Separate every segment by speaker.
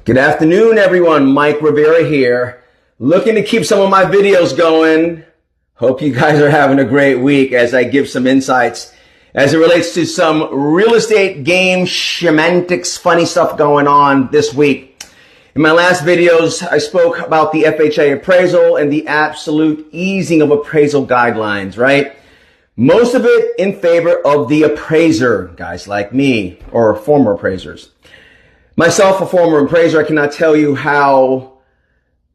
Speaker 1: Good afternoon, everyone. Mike Rivera here, looking to keep some of my videos going. Hope you guys are having a great week as I give some insights as it relates to some real estate game semantics, funny stuff going on this week. In my last videos, I spoke about the FHA appraisal and the absolute easing of appraisal guidelines, right? Most of it in favor of the appraiser, guys like me or former appraisers. Myself, a former appraiser, I cannot tell you how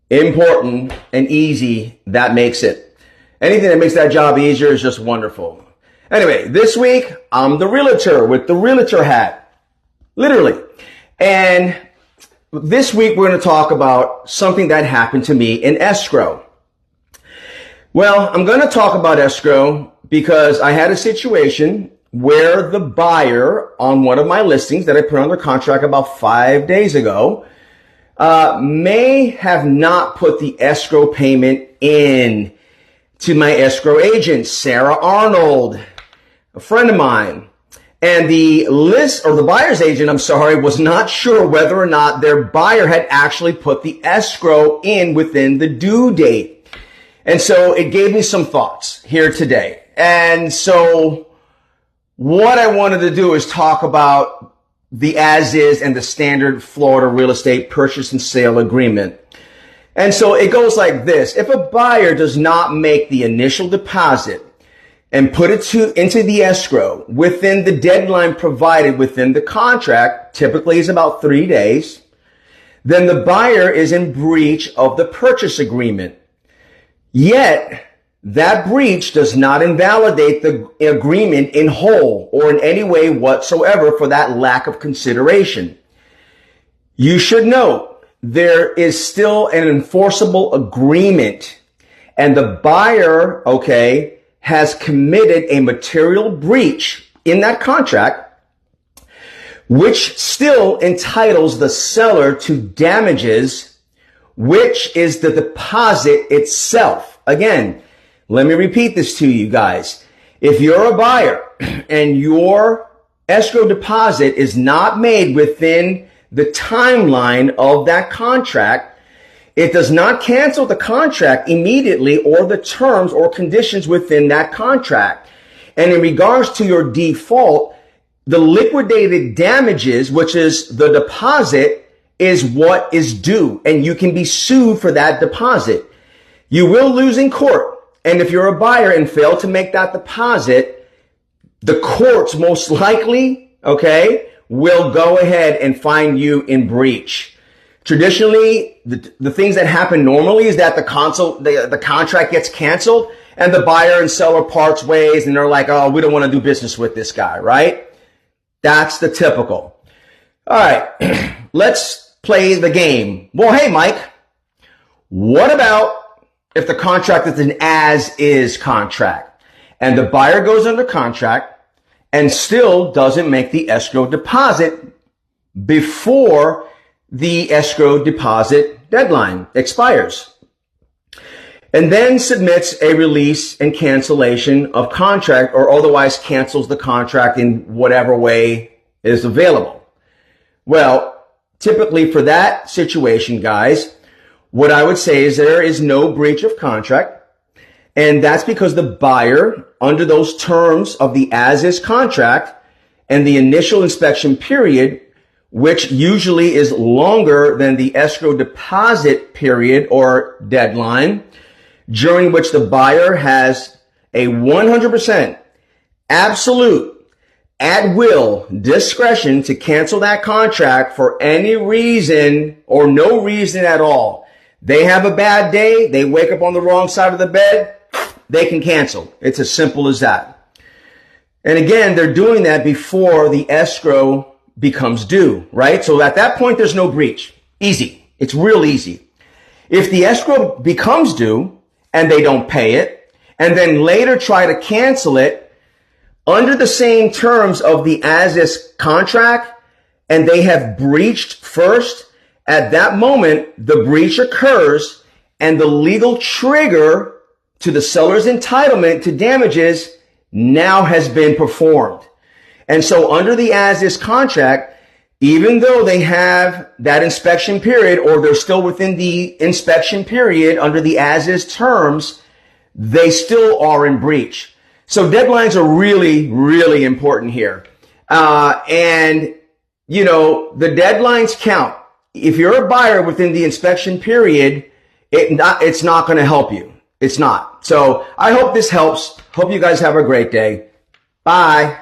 Speaker 1: important and easy that makes it. Anything that makes that job easier is just wonderful. Anyway, this week, I'm the realtor with the realtor hat, literally. And this week, we're going to talk about something that happened to me in escrow. Well, I'm going to talk about escrow because I had a situation where the buyer on one of my listings that I put under contract about 5 days ago may have not put the escrow payment in to my escrow agent, Sarah Arnold, a friend of mine. And the buyer's agent, was not sure whether or not their buyer had actually put the escrow in within the due date. And so it gave me some thoughts here today. And so what I wanted to do is talk about the as-is and the standard Florida real estate purchase and sale agreement. And so it goes like this. If a buyer does not make the initial deposit and put it into the escrow within the deadline provided within the contract, typically is about 3 days, then the buyer is in breach of the purchase agreement. Yet, that breach does not invalidate the agreement in whole or in any way whatsoever for that lack of consideration. You should note there is still an enforceable agreement and the buyer, has committed a material breach in that contract, which still entitles the seller to damages, which is the deposit itself. Again, let me repeat this to you guys. If you're a buyer and your escrow deposit is not made within the timeline of that contract, it does not cancel the contract immediately or the terms or conditions within that contract. And in regards to your default, the liquidated damages, which is the deposit, is what is due, and you can be sued for that deposit. You will lose in court. And if you're a buyer and fail to make that deposit, the courts most likely, will go ahead and find you in breach. Traditionally, the things that happen normally is that the contract gets canceled and the buyer and seller parts ways and they're like, oh, we don't want to do business with this guy, right? That's the typical. All right, let's play the game. Well, hey, Mike, what about if the contract is an as-is contract and the buyer goes under contract and still doesn't make the escrow deposit before the escrow deposit deadline expires and then submits a release and cancellation of contract or otherwise cancels the contract in whatever way is available? Well, typically for that situation, guys, what I would say is there is no breach of contract, and that's because the buyer, under those terms of the as-is contract and the initial inspection period, which usually is longer than the escrow deposit period or deadline, during which the buyer has a 100% absolute at will discretion to cancel that contract for any reason or no reason at all. They have a bad day, they wake up on the wrong side of the bed, they can cancel. It's as simple as that. And again, they're doing that before the escrow becomes due, right? So at that point, there's no breach. Easy. It's real easy. If the escrow becomes due and they don't pay it, and then later try to cancel it under the same terms of the as-is contract, and they have breached first, at that moment, the breach occurs and the legal trigger to the seller's entitlement to damages now has been performed. And so under the as-is contract, even though they have that inspection period, or they're still within the inspection period under the as-is terms, they still are in breach. So deadlines are really, really important here. And, you know, the deadlines count. If you're a buyer within the inspection period, it's not going to help you. It's not. So I hope this helps. Hope you guys have a great day. Bye.